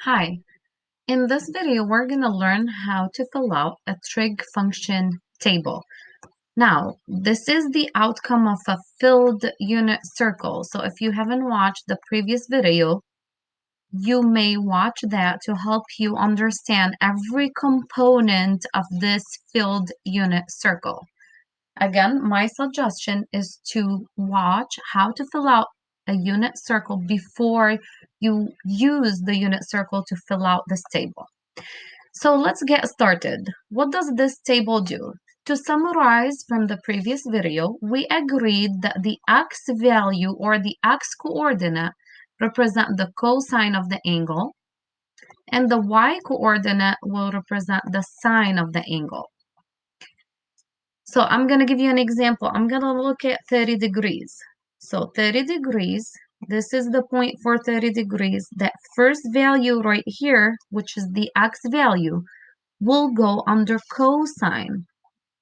Hi, in this video, we're going to learn how to fill out a trig function table. Now, this is the outcome of a filled unit circle. So if you haven't watched the previous video, you may watch that to help you understand every component of this filled unit circle. Again, my suggestion is to watch how to fill out a unit circle before you use the unit circle to fill out this table. So let's get started. What does this table do? To summarize from the previous video, we agreed that the x value or the x coordinate represent the cosine of the angle, and the y coordinate will represent the sine of the angle. So I'm going to give you an example. I'm going to look at 30 degrees. So 30 degrees, this is the point for 30 degrees. That first value right here, which is the x value, will go under cosine.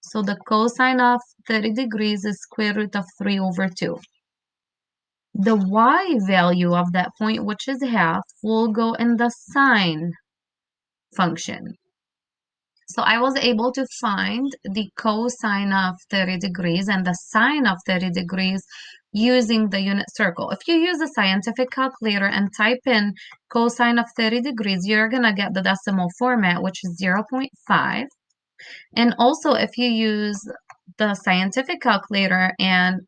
So the cosine of 30 degrees is square root of 3 over 2. The y value of that point, which is half, will go in the sine function. So I was able to find the cosine of 30 degrees and the sine of 30 degrees using the unit circle. If you use a scientific calculator and type in cosine of 30 degrees, you're going to get the decimal format, which is 0.5. And also, if you use the scientific calculator and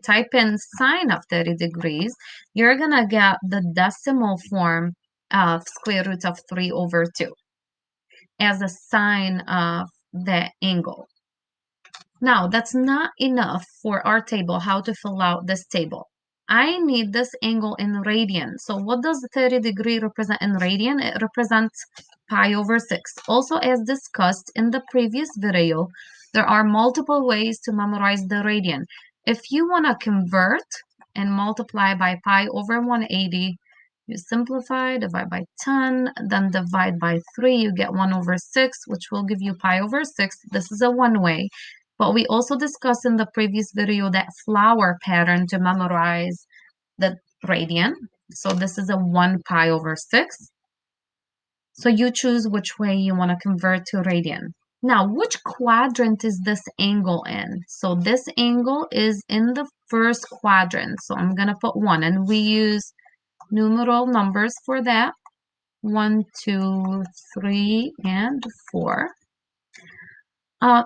type in sine of 30 degrees, you're going to get the decimal form of square root of 3 over 2 as a sine of the angle. Now, that's not enough for our table, how to fill out this table. I need this angle in radian. So what does 30 degree represent in radian? It represents pi over 6. Also, as discussed in the previous video, there are multiple ways to memorize the radian. If you want to convert and multiply by pi over 180, you simplify, divide by 10, then divide by 3, you get 1 over 6, which will give you pi over 6. This is a one way. But we also discussed in the previous video that flower pattern to memorize the radian. So this is a 1 pi over 6. So you choose which way you want to convert to radian. Now, which quadrant is this angle in? So this angle is in the first quadrant. So I'm going to put 1, and we use numeral numbers for that. 1, 2, 3, and 4.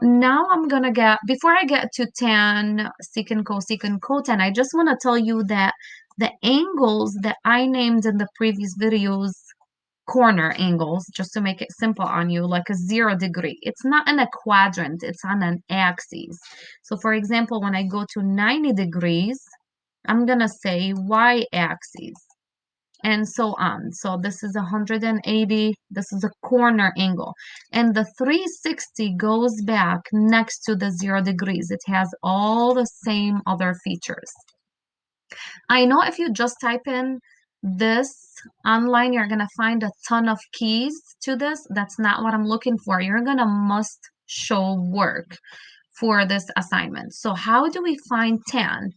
Now I'm gonna before I get to tan, secant, cosecant, cotan, I just want to tell you that the angles that I named in the previous videos, corner angles, just to make it simple on you, like a 0 degree. It's not in a quadrant, it's on an axis. So for example, when I go to 90 degrees, I'm gonna say y-axis and so on. So this is 180, this is a corner angle. And the 360 goes back next to the 0 degrees. It has all the same other features. I know if you just type in this online, you're going to find a ton of keys to this. That's not what I'm looking for. You're going to must show work for this assignment. So how do we find tan?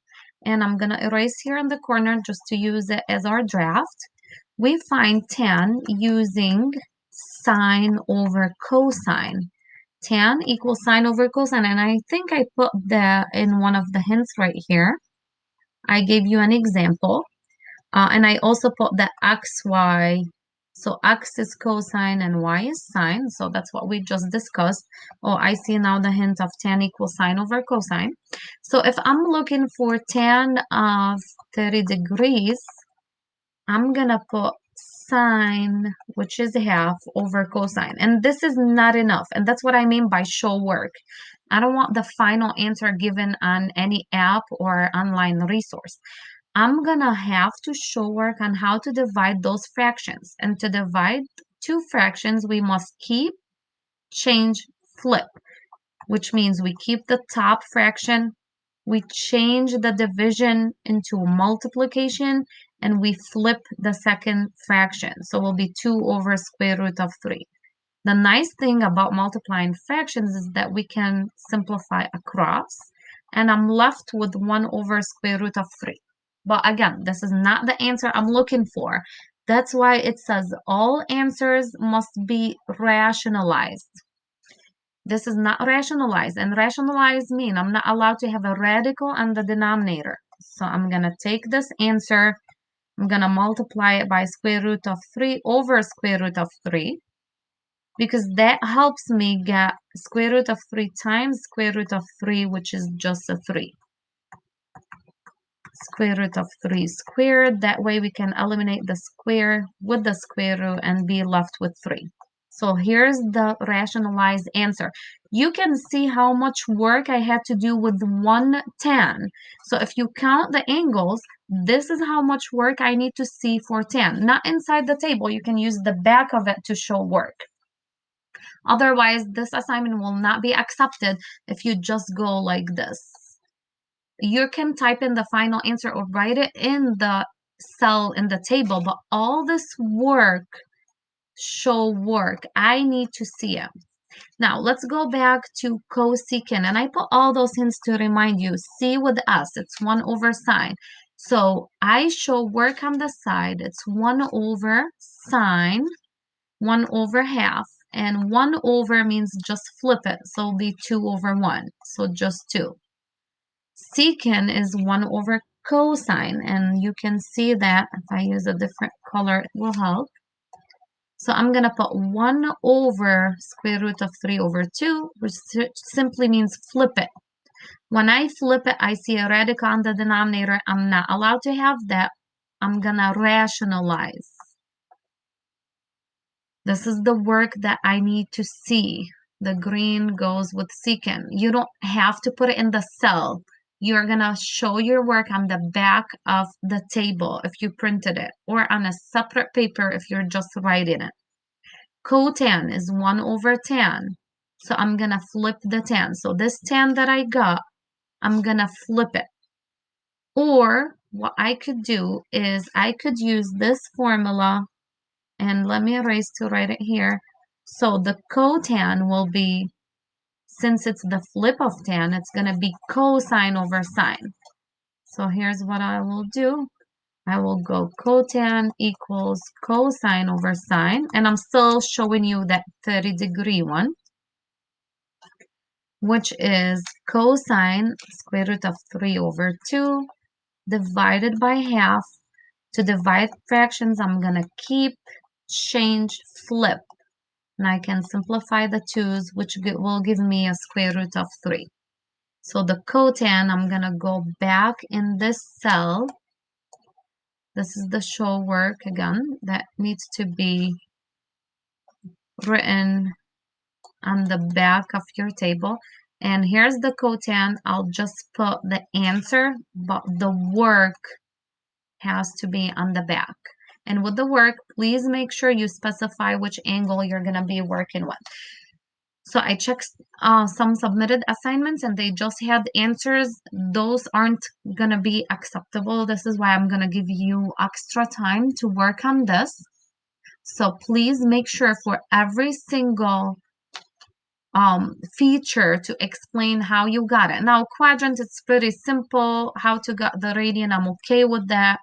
And I'm going to erase here in the corner just to use it as our draft. We find tan using sine over cosine. Tan equals sine over cosine. And I think I put that in one of the hints right here. I gave you an example. And I also put the xy. So x is cosine and y is sine. So that's what we just discussed. Oh, I see now the hint of tan equals sine over cosine. So if I'm looking for tan of 30 degrees, I'm going to put sine, which is half, over cosine. And this is not enough. And that's what I mean by show work. I don't want the final answer given on any app or online resource. I'm going to have to show work on how to divide those fractions. And to divide two fractions, we must keep, change, flip, which means we keep the top fraction, we change the division into multiplication, and we flip the second fraction. So it will be 2 over square root of 3. The nice thing about multiplying fractions is that we can simplify across, and I'm left with 1 over square root of 3. But again, this is not the answer I'm looking for. That's why it says all answers must be rationalized. This is not rationalized, and rationalized mean I'm not allowed to have a radical on the denominator. So I'm going to take this answer, I'm going to multiply it by square root of 3 over square root of 3, because that helps me get square root of 3 times square root of 3, which is just a 3. Square root of 3 squared. That way we can eliminate the square with the square root and be left with 3. So here's the rationalized answer. You can see how much work I had to do with one tan. So if you count the angles, this is how much work I need to see for tan. Not inside the table. You can use the back of it to show work. Otherwise, this assignment will not be accepted if you just go like this. You can type in the final answer or write it in the cell in the table, but all this work, show work, I need to see it. Now, let's go back to cosecant, and I put all those hints to remind you. C with S, it's 1 over sine. So I show work on the side, it's 1 over sine, 1 over half, and 1 over means just flip it, so it'll be 2 over 1, so just 2. Secant is 1 over cosine, and you can see that if I use a different color, it will help. So I'm going to put 1 over square root of 3 over 2, which simply means flip it. When I flip it, I see a radical on the denominator. I'm not allowed to have that. I'm going to rationalize. This is the work that I need to see. The green goes with secant. You don't have to put it in the cell. You're going to show your work on the back of the table if you printed it, or on a separate paper if you're just writing it. Cotan is 1 over tan. So I'm going to flip the tan. So this tan that I got, I'm going to flip it. Or what I could do is I could use this formula, and let me erase to write it here. So the cotan will be, since it's the flip of tan, it's going to be cosine over sine. So here's what I will do. I will go cotan equals cosine over sine, and I'm still showing you that 30-degree one, which is cosine square root of 3 over 2 divided by half. To divide fractions, I'm going to keep, change, flip. And I can simplify the 2's, which will give me a square root of 3. So the cotan, I'm going to go back in this cell. This is the show work again that needs to be written on the back of your table. And here's the cotan. I'll just put the answer, but the work has to be on the back. And with the work, please make sure you specify which angle you're going to be working with. So I checked some submitted assignments and they just had answers. Those aren't going to be acceptable. This is why I'm going to give you extra time to work on this. So please make sure for every single feature to explain how you got it. Now, quadrant, it's pretty simple. How to get the radian, I'm okay with that.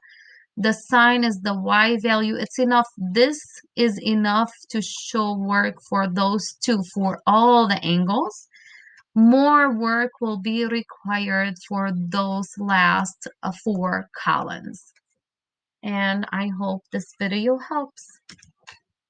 The sine is the y value. It's enough. This is enough to show work for those two, for all the angles. More work will be required for those last 4 columns. And I hope this video helps.